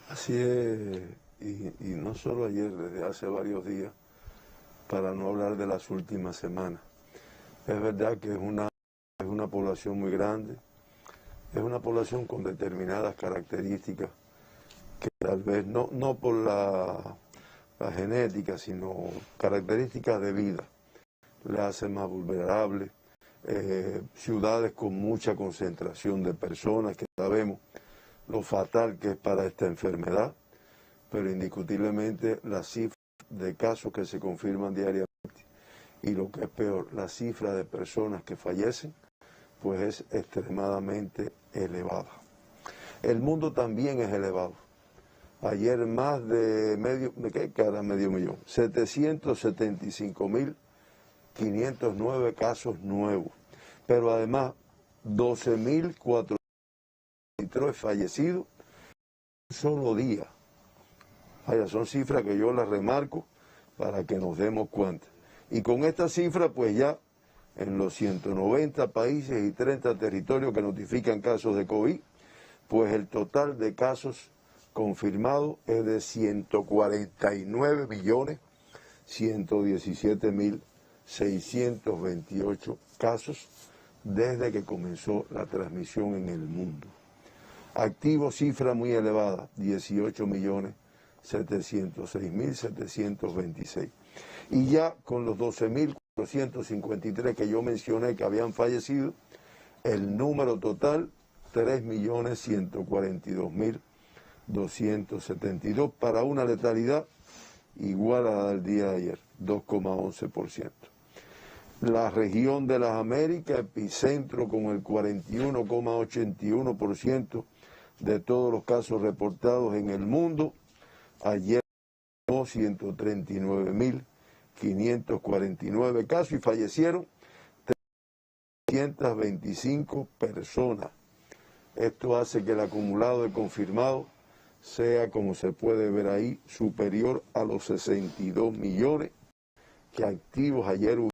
Así es, y no solo ayer, desde hace varios días, para no hablar de las últimas semanas. Es verdad que es una población muy grande, es una población con determinadas características que tal vez no por la genética, sino características de vida, la hacen más vulnerable. Ciudades con mucha concentración de personas, que sabemos lo fatal que es para esta enfermedad, pero indiscutiblemente las cifras de casos que se confirman diariamente y lo que es peor, la cifra de personas que fallecen, pues es extremadamente elevada. El mundo también es elevado. Ayer más de medio millón, 775.509 casos nuevos, pero además 12.403 fallecidos en un solo día. Vaya, son cifras que yo las remarco para que nos demos cuenta. Y con esta cifra, pues ya en los 190 países y 30 territorios que notifican casos de COVID, pues el total de casos confirmados es de 149.117.628 casos desde que comenzó la transmisión en el mundo. Activos, cifra muy elevada, 18.706.726. Y ya con los 12.453 que yo mencioné que habían fallecido, el número total, 3.142.272, para una letalidad igual a la del día de ayer, 2,11%. La región de las Américas, epicentro con el 41,81% de todos los casos reportados en el mundo, ayer 139.549 casos y fallecieron 325 personas. Esto hace que el acumulado de confirmados sea, como se puede ver ahí, superior a los 62 millones, que activos ayer hubo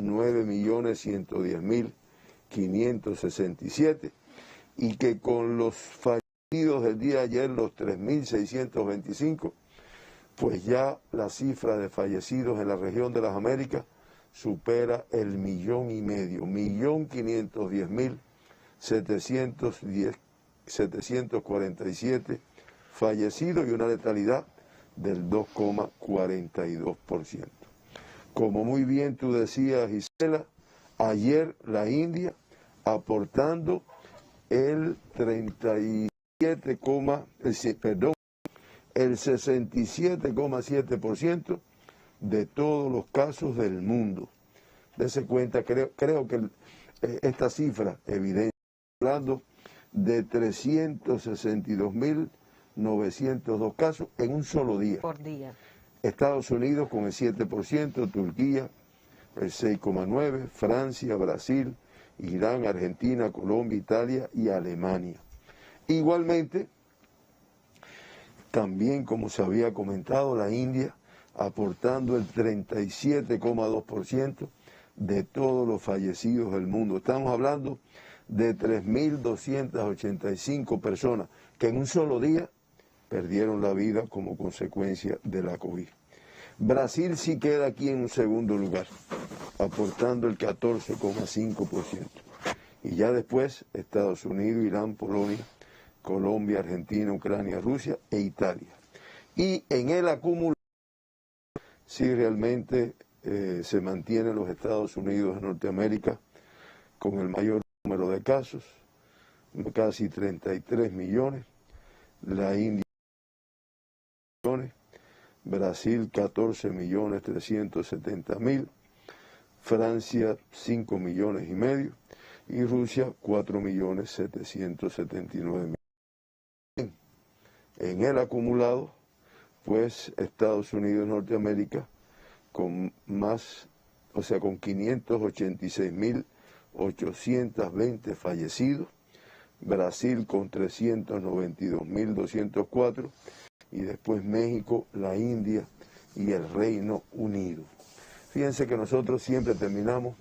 9.110.567, y que con los fallecidos del día de ayer, los 3.625, pues ya la cifra de fallecidos en la región de las Américas supera el 1,500,000, 1.510.747 fallecidos y una letalidad del 2,42%. Como muy bien tú decías, Gisela, ayer la India aportando el 67,7% de todos los casos del mundo. Dese cuenta, creo que esta cifra evidencia, hablando de 362.902 casos en un solo día. Por día. Estados Unidos con el 7%, Turquía el 6,9%, Francia, Brasil, Irán, Argentina, Colombia, Italia y Alemania. Igualmente, también como se había comentado, la India aportando el 37,2% de todos los fallecidos del mundo. Estamos hablando de 3.285 personas que en un solo día perdieron la vida como consecuencia de la COVID. Brasil sí queda aquí en un segundo lugar, aportando el 14,5%. Y ya después Estados Unidos, Irán, Polonia, Colombia, Argentina, Ucrania, Rusia e Italia. Y en el acumulado, sí realmente se mantienen los Estados Unidos de Norteamérica con el mayor número de casos, casi 33 millones, la India millones, Brasil 14.370.000, Francia 5,5 millones, y Rusia 4.779.000. En el acumulado, pues Estados Unidos y Norteamérica con más, o sea, con 586.820 fallecidos, Brasil con 392.204 y después México, la India y el Reino Unido. Fíjense que nosotros siempre terminamos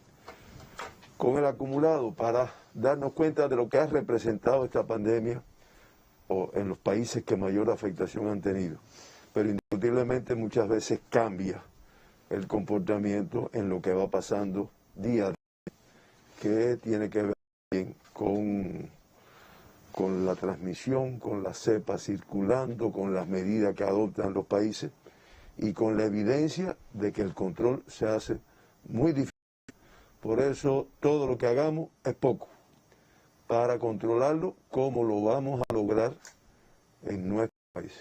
con el acumulado para darnos cuenta de lo que ha representado esta pandemia o en los países que mayor afectación han tenido. Pero indiscutiblemente muchas veces cambia el comportamiento en lo que va pasando día a día, que tiene que ver también con la transmisión, con la cepa circulando, con las medidas que adoptan los países y con la evidencia de que el control se hace muy difícil. Por eso todo lo que hagamos es poco para controlarlo, como lo vamos a lograr en nuestro país.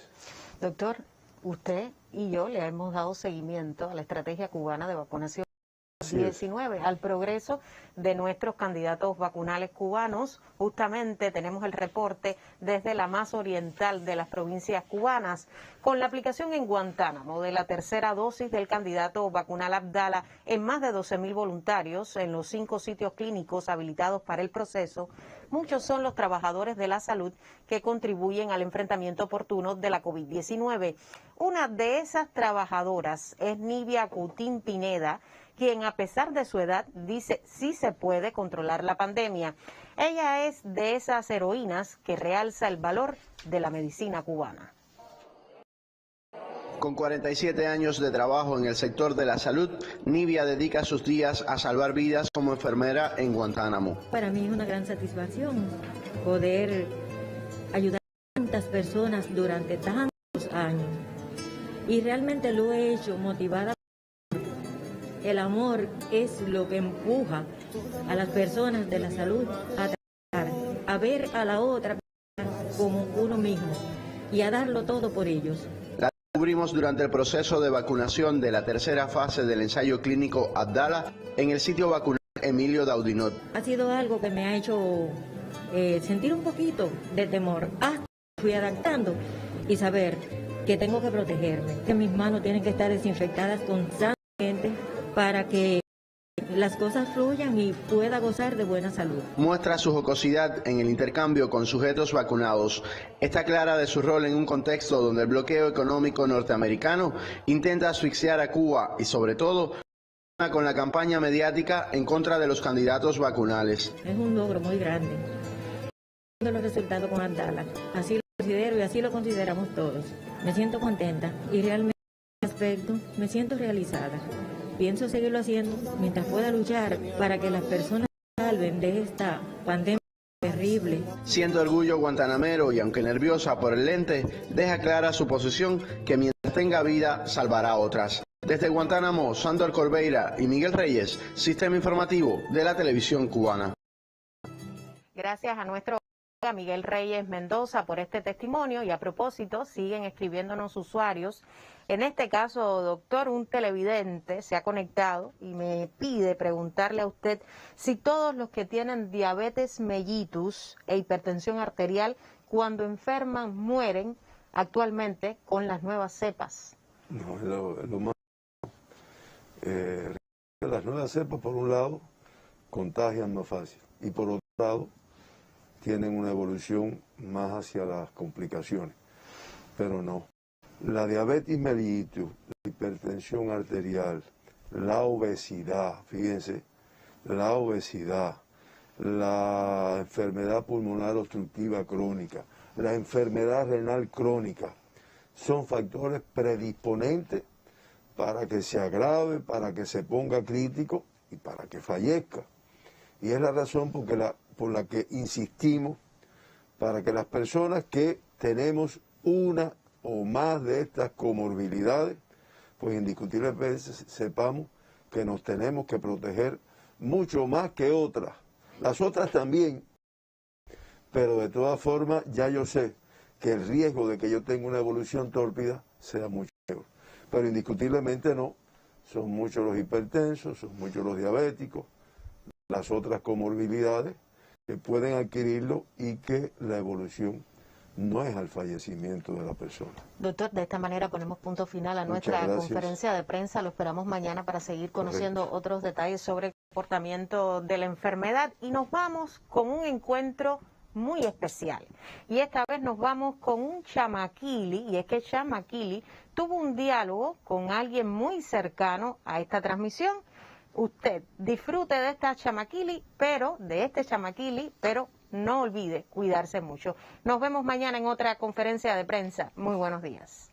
Doctor, usted y yo le hemos dado seguimiento a la estrategia cubana de vacunación 19, al progreso de nuestros candidatos vacunales cubanos. Justamente tenemos el reporte desde la más oriental de las provincias cubanas, con la aplicación en Guantánamo de la tercera dosis del candidato vacunal Abdala en más de 12.000 voluntarios en los 5 sitios clínicos habilitados para el proceso. Muchos son los trabajadores de la salud que contribuyen al enfrentamiento oportuno de la COVID-19. Una de esas trabajadoras es Nivia Cutín Pineda, quien a pesar de su edad dice sí se puede controlar la pandemia. Ella es de esas heroínas que realza el valor de la medicina cubana. Con 47 años de trabajo en el sector de la salud, Nivia dedica sus días a salvar vidas como enfermera en Guantánamo. Para mí es una gran satisfacción poder ayudar a tantas personas durante tantos años. Y realmente lo he hecho motivada. El amor es lo que empuja a las personas de la salud a trabajar, a ver a la otra como uno mismo y a darlo todo por ellos. La descubrimos durante el proceso de vacunación de la tercera fase del ensayo clínico Abdala en el sitio vacunal Emilio Daudinot. Ha sido algo que me ha hecho sentir un poquito de temor, hasta que fui adaptando y saber que tengo que protegerme, que mis manos tienen que estar desinfectadas constantemente para que las cosas fluyan y pueda gozar de buena salud. Muestra su jocosidad en el intercambio con sujetos vacunados. Está clara de su rol en un contexto donde el bloqueo económico norteamericano intenta asfixiar a Cuba y sobre todo con la campaña mediática en contra de los candidatos vacunales. Es un logro muy grande. Los resultados con Abdala. Así lo considero y así lo consideramos todos. Me siento contenta y realmente en este aspecto me siento realizada. Pienso seguirlo haciendo mientras pueda luchar para que las personas se salven de esta pandemia terrible. Siendo orgullo guantanamero y aunque nerviosa por el lente, deja clara su posición que mientras tenga vida salvará a otras. Desde Guantánamo, Sandor Corbeira y Miguel Reyes, Sistema Informativo de la Televisión Cubana. Gracias a nuestro Miguel Reyes Mendoza por este testimonio. Y a propósito, siguen escribiéndonos usuarios. En este caso, doctor, un televidente se ha conectado y me pide preguntarle a usted si todos los que tienen diabetes mellitus e hipertensión arterial, cuando enferman, mueren actualmente con las nuevas cepas. No, lo más... las nuevas cepas, por un lado, contagian más fácil y por otro lado, tienen una evolución más hacia las complicaciones, pero no. La diabetes mellitus, la hipertensión arterial, la obesidad, fíjense, la obesidad, la enfermedad pulmonar obstructiva crónica, la enfermedad renal crónica, son factores predisponentes para que se agrave, para que se ponga crítico y para que fallezca. Y es la razón por la que insistimos para que las personas que tenemos una o más de estas comorbilidades, pues indiscutiblemente sepamos que nos tenemos que proteger mucho más que otras. Las otras también, pero de todas formas ya yo sé que el riesgo de que yo tenga una evolución tórpida sea mucho mayor. Pero indiscutiblemente no, son muchos los hipertensos, son muchos los diabéticos, las otras comorbilidades que pueden adquirirlo y que la evolución no es al fallecimiento de la persona. Doctor, de esta manera ponemos punto final a nuestra conferencia de prensa. Lo esperamos mañana para seguir conociendo otros detalles sobre el comportamiento de la enfermedad. Y nos vamos con un encuentro muy especial. Y esta vez nos vamos con un chamaquili, y es que chamaquili tuvo un diálogo con alguien muy cercano a esta transmisión. Usted disfrute de esta chamaquili, pero no olvide cuidarse mucho. Nos vemos mañana en otra conferencia de prensa. Muy buenos días.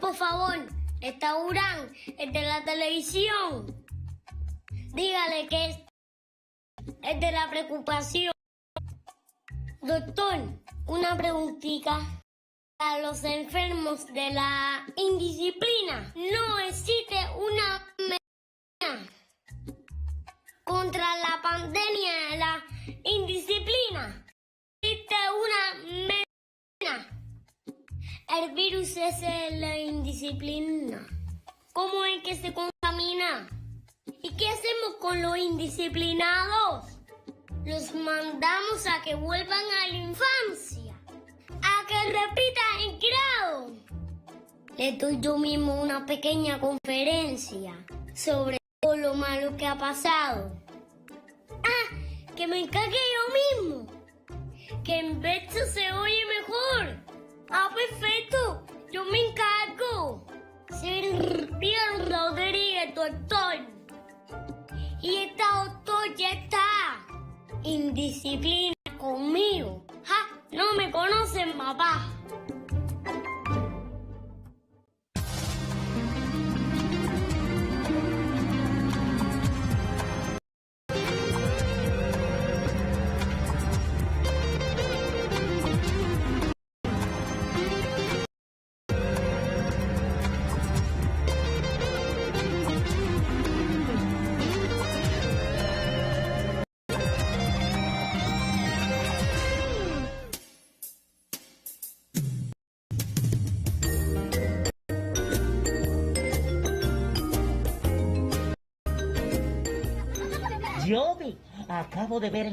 Por favor, restaurante, el de la televisión, dígale que es de la preocupación. Doctor, una preguntita. A los enfermos de la indisciplina no existe una medicina contra la pandemia de la indisciplina. Existe una medicina. El virus es la indisciplina. ¿Cómo es que se contamina? ¿Y qué hacemos con los indisciplinados? Los mandamos a que vuelvan a la infancia, a que repitan el grado. Les doy yo mismo una pequeña conferencia sobre todo lo malo que ha pasado. Que me encargue yo mismo, que en vez se oye mejor. Perfecto, yo me encargo. Silvia Rodríguez, doctor. Y esta doctor ya está indisciplina conmigo. No me conocen, papá. Yo acabo de ver en la